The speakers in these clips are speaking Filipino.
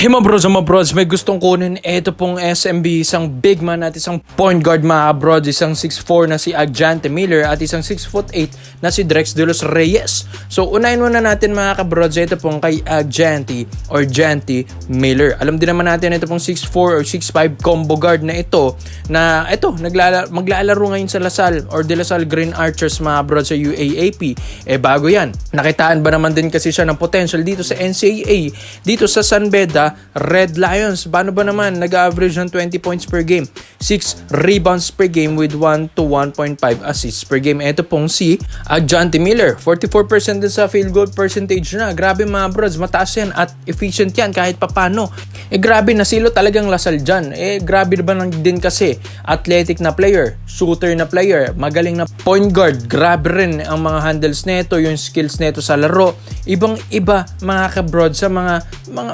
Hey mga bros, may gustong kunin ito pong SMB, isang big man at isang point guard mga bros, isang 6'4 na si Agante Miller at isang 6'8 na si Drex de los Reyes. So unahin muna natin mga kabrods, ito pong kay Agante or Janty Miller. Alam din naman natin ito pong 6'4 or 6'5 combo guard na ito maglalaro ngayon sa Lasal or De La Salle Green Archers mga bros sa UAAP. Bago yan, nakitaan ba naman din kasi siya ng potential dito sa NCAA, dito sa San Beda Red Lions. Paano ba naman? Nag-average ng 20 points per game, 6 rebounds per game with 1 to 1.5 assists per game. Ito pong si Agante Miller, 44% din sa field goal percentage na. Grabe mga bros, mataas yan at efficient yan kahit papano. Grabe, nasilo talagang Lasal dyan. Grabe ba din kasi athletic na player, shooter na player, magaling na point guard. Grabe rin ang mga handles neto, yung skills neto sa laro. Ibang-iba mga kabrods sa mga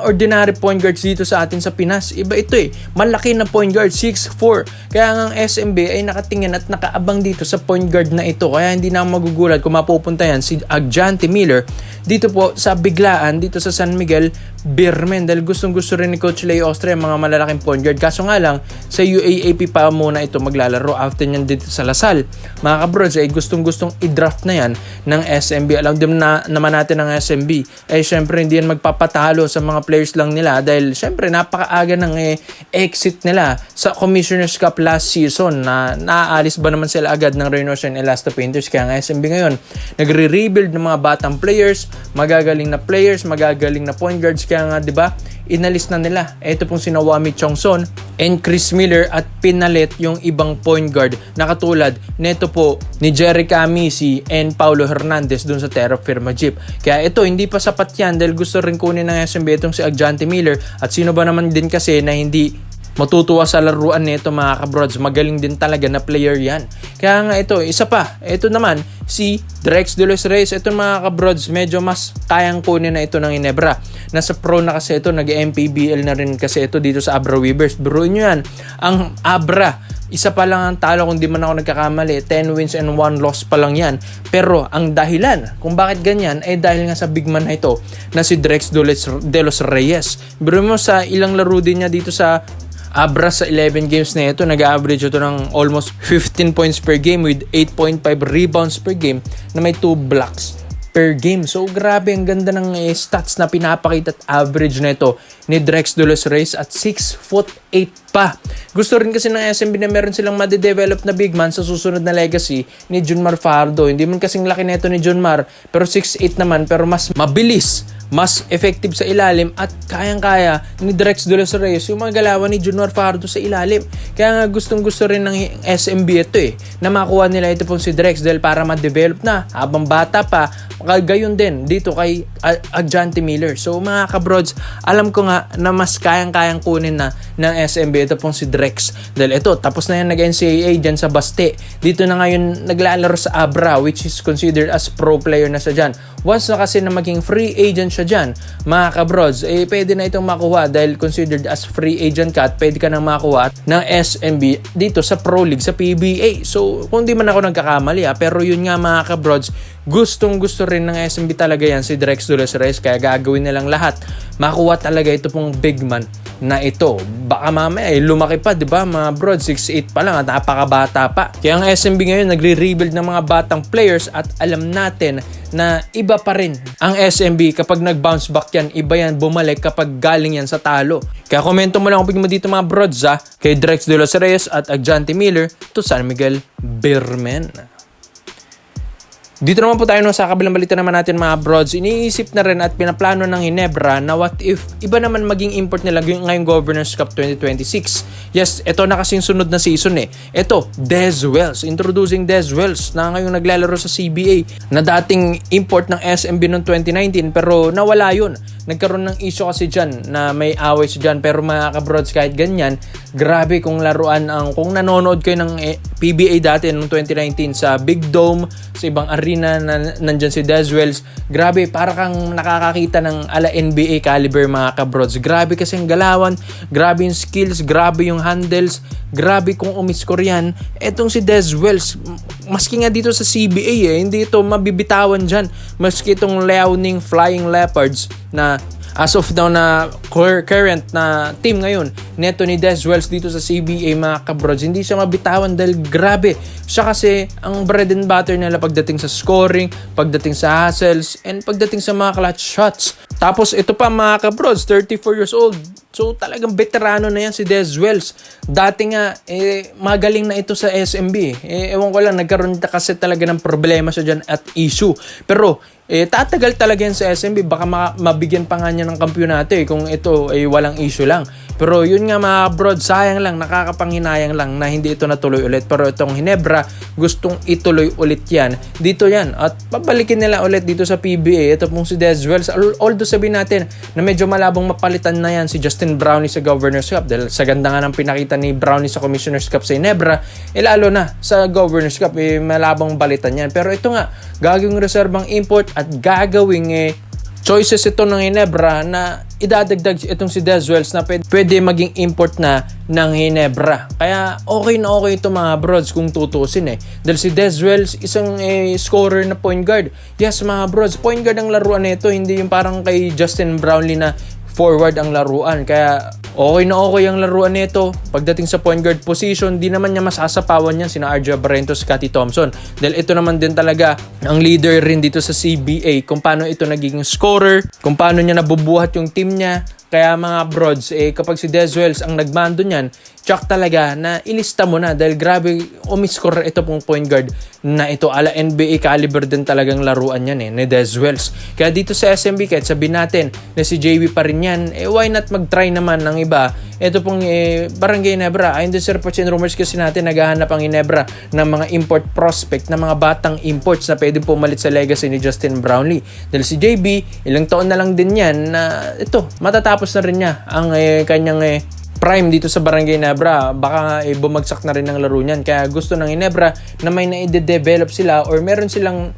ordinary point guards dito sa atin sa Pinas. Iba ito malaki na point guard, 6'4. Kaya nga ang SMB ay nakatingin at nakaabang dito sa point guard na ito. Kaya hindi na magugulat kung mapupunta yan si Agante Miller dito po sa biglaan dito sa San Miguel Birmen, dahil gustong-gusto rin ni Coach Leo Austria mga malalaking point guard. Kaso nga lang, sa UAAP pa muna ito maglalaro. After nyan dito sa Lasal, mga kabrods, ay gustong-gustong i-draft na yan ng SMB. Alam din naman natin ng SMB, syempre hindi yan magpapatalo sa mga players lang nila dahil syempre napakaaga ng exit nila sa Commissioner's Cup last season na naaalis ba naman sila agad ng Reynosa and Elasta Painters. Kaya nga SMB ngayon, nagre-rebuild ng mga batang players, magagaling na players, magagaling na point guards. Kaya nga, di ba, inalis na nila ito pong sina Wami Chongson and Chris Miller at pinalit yung ibang point guard na katulad neto po ni Jerry Camisi and Paulo Hernandez dun sa Terra Firma Jeep. Kaya ito, hindi pa sapat yan dahil gusto rin kunin ng SMB itong si Agante Miller. At sino ba naman din kasi na hindi matutuwa sa laruan nito mga kabrods, magaling din talaga na player yan. Kaya nga ito, isa pa, ito naman si Drex de los Reyes. Ito mga kabrods, medyo mas kayang kunin na ito ng Ginebra. Nasa pro na kasi ito, nag-MPBL na rin kasi ito dito sa Abra Weavers. Biruin nyo yan, ang Abra, isa pa lang ang talo kung di man ako nagkakamali, 10 wins and 1 loss pa lang yan. Pero ang dahilan kung bakit ganyan ay dahil nga sa big man na ito na si Drex de los Reyes. Biruin mo sa ilang laro din niya dito sa Abra sa 11 games na ito, nag-average ito ng almost 15 points per game with 8.5 rebounds per game na may 2 blocks per game. So grabe, ang ganda ng stats na pinapakita at average na ito ni Drex de los Reyes at 6'8" pa. Gusto rin kasi ng SMB na meron silang madedevelop na big man sa susunod na legacy ni Junmar Fajardo. Hindi man kasing laki na ito ni Junmar, pero 6'8" naman, pero mas mabilis, mas effective sa ilalim at kayang-kaya ni Drex de los Reyes yung mga galawan ni Junmar Fajardo sa ilalim. Kaya nga gustong-gusto rin ng SMB ito na makuha nila ito pong si Drex dahil para ma-develop na habang bata pa. Gayon din dito kay Agante Miller. So mga kabrods, alam ko nga na mas kayang-kayang kunin na ng SMB ito pong si Drex. Dahil ito, tapos na yan nag-NCAA dyan sa Baste. Dito na ngayon naglalaro sa Abra, which is considered as pro player na siya dyan. Once na kasi na maging free agent siya dyan, mga kabrods, pwede na itong makuha dahil considered as free agent ka at pwede ka nang makuha ng SMB dito sa Pro League, sa PBA. So, kung di man ako nagkakamali pero yun nga mga kabrods, gustong-gusto rin ng SMB talaga yan si Drex de los Reyes. Kaya gagawin nilang lahat makuha talaga ito pong big man na ito. Baka mamaya lumaki pa, di ba mga bro? 6'8 pa lang at napakabata pa. Kaya ang SMB ngayon nagre-rebuild ng mga batang players at alam natin na iba pa rin ang SMB kapag nag-bounce back yan. Iba yan bumalik kapag galing yan sa talo. Kaya komento mo lang kung mo dito mga brods kay Drex de los Reyes at Agante Miller to San Miguel Birmen. Dito naman po tayo sa kabilang balita naman natin mga brods. Iniisip na rin at pinaplano ng Ginebra na what if iba naman maging import nila ngayong Governors Cup 2026. Yes, ito na kasing sunod na season Ito, Dez Wells. Introducing Dez Wells na ngayong naglalaro sa CBA na dating import ng SMB noong 2019 pero nawala yun. Nagkaroon ng issue kasi dyan na may away siya dyan. Pero mga kabrods, kahit ganyan, grabe kung laruan kung nanonood kayo ng PBA dati noong 2019 sa Big Dome, sa ibang arena na nandyan si Dez Wells, grabe, para kang nakakakita ng ala NBA caliber mga kabrods. Grabe kasi ang galawan, grabe yung skills, grabe yung handles, grabe kung umiskor yan. Etong si Dez Wells, maski nga dito sa CBA hindi ito mabibitawan dyan. Maski itong Liaoning Flying Leopards na as of now na current na team ngayon neto ni Dez Wells dito sa CBA mga kabrods, hindi siya mabitawan dahil grabe siya kasi ang bread and butter nila pagdating sa scoring, pagdating sa hustles, and pagdating sa mga clutch shots. Tapos ito pa mga kabrods, 34 years old. So talagang veterano na yan si Dez Wells. Dati nga, magaling na ito sa SMB. Ewan ko lang, nagkaroon na kasi talaga ng problema siya dyan at issue. Pero tatagal talaga yan sa SMB. Baka mabigyan pa nga niya ng kampyonato kung ito ay walang issue lang. Pero yun nga mga bro, sayang lang, nakakapanghinayang lang na hindi ito natuloy ulit. Pero itong Ginebra, gustong ituloy ulit yan. Dito yan. At pabalikin nila ulit dito sa PBA. Ito pong si Dez Wells. Although sabihin natin na medyo malabong mapalitan na yan si Justin Brownlee sa Governors Cup. Dahil sa ganda nga ng pinakita ni Brownlee sa Commissioners Cup sa Ginebra, lalo na sa Governors Cup, malabong balitan yan. Pero ito nga, gagawing reserbang import at gagawing choices ito ng Ginebra na idadagdag itong si Dez Wells na pwede maging import na ng Ginebra. Kaya okay na okay ito mga brods kung tutusin Dahil si Dez Wells isang scorer na point guard. Yes mga brods, point guard ang laruan nito, hindi yung parang kay Justin Brownlee na forward ang laruan. Kaya okay na okay ang laruan nito. Pagdating sa point guard position, di naman niya masasapawan yan sina RJ Barrientos, Scottie Thompson. Dahil ito naman din talaga ang leader rin dito sa CBA kung paano ito naging scorer, kung paano niya nabubuhat yung team niya. Kaya mga brods, kapag si Dez Wells ang nagmando niyan, tsak talaga na ilista mo na dahil grabe umiscore ito pong point guard na ito. Ala NBA caliber din talagang laruan yan ni Dez Wells. Kaya dito sa SMB, kahit sabihin natin na si JB pa rin yan, why not mag-try naman ng iba? Ito pong Barangay Ginebra. Ayon din sa reports and rumors kasi natin, naghahanap ang Ginebra ng mga import prospect, ng mga batang imports na pwedeng pumalit sa legacy ni Justin Brownlee. Dahil si JB, ilang taon na lang din yan na ito, matatapos na rin niya ang kanyang prime dito sa Barangay Ginebra. Baka bumagsak na rin ang laro niyan. Kaya gusto ng Ginebra na may na-develop sila or meron silang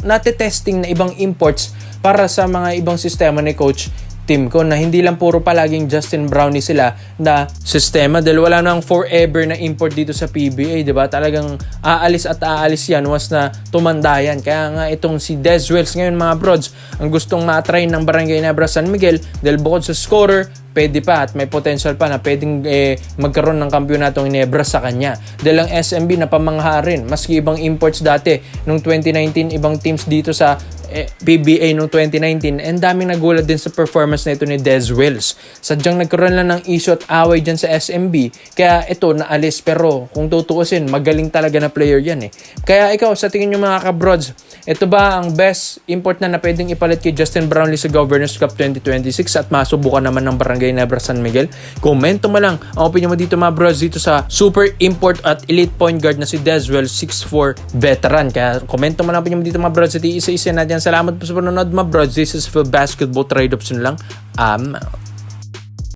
natetesting na ibang imports para sa mga ibang sistema ni Coach team ko na hindi lang puro palaging Justin Brownlee sila na sistema dahil wala nang forever na import dito sa PBA, di ba? Talagang aalis at aalis yan once na tumanda yan. Kaya nga itong si Dez Wells ngayon mga brods, ang gustong ma-try ng Barangay Ginebra San Miguel dahil bukod sa scorer, pwede pa at may potential pa na pwedeng magkaroon ng kampyonatong Ginebra sa kanya. Dahil ang SMB na pamangha rin, maski ibang imports dati nung 2019, ibang teams dito sa PBA noong 2019, and daming nagulat din sa performance na ito ni Dez Wells. Sadyang nagkaroon lang ng issue at away dyan sa SMB, kaya ito naalis. Pero kung tutuusin, magaling talaga na player yan Kaya ikaw, sa tingin nyo mga kabrods, ito ba ang best import na pwedeng ipalit kay Justin Brownlee sa Governors Cup 2026 at masubukan naman ng Barangay Ginebra San Miguel? Komento mo lang ang opinion mo dito mga bros dito sa super import at elite point guard na si Dez Wells, 6'4" veteran. Kaya komento mo lang ang opinion mo dito mga bros at isa-isa natin. Salamat po sa panonood mga bros. This is Phil Basketball Trade Option lang.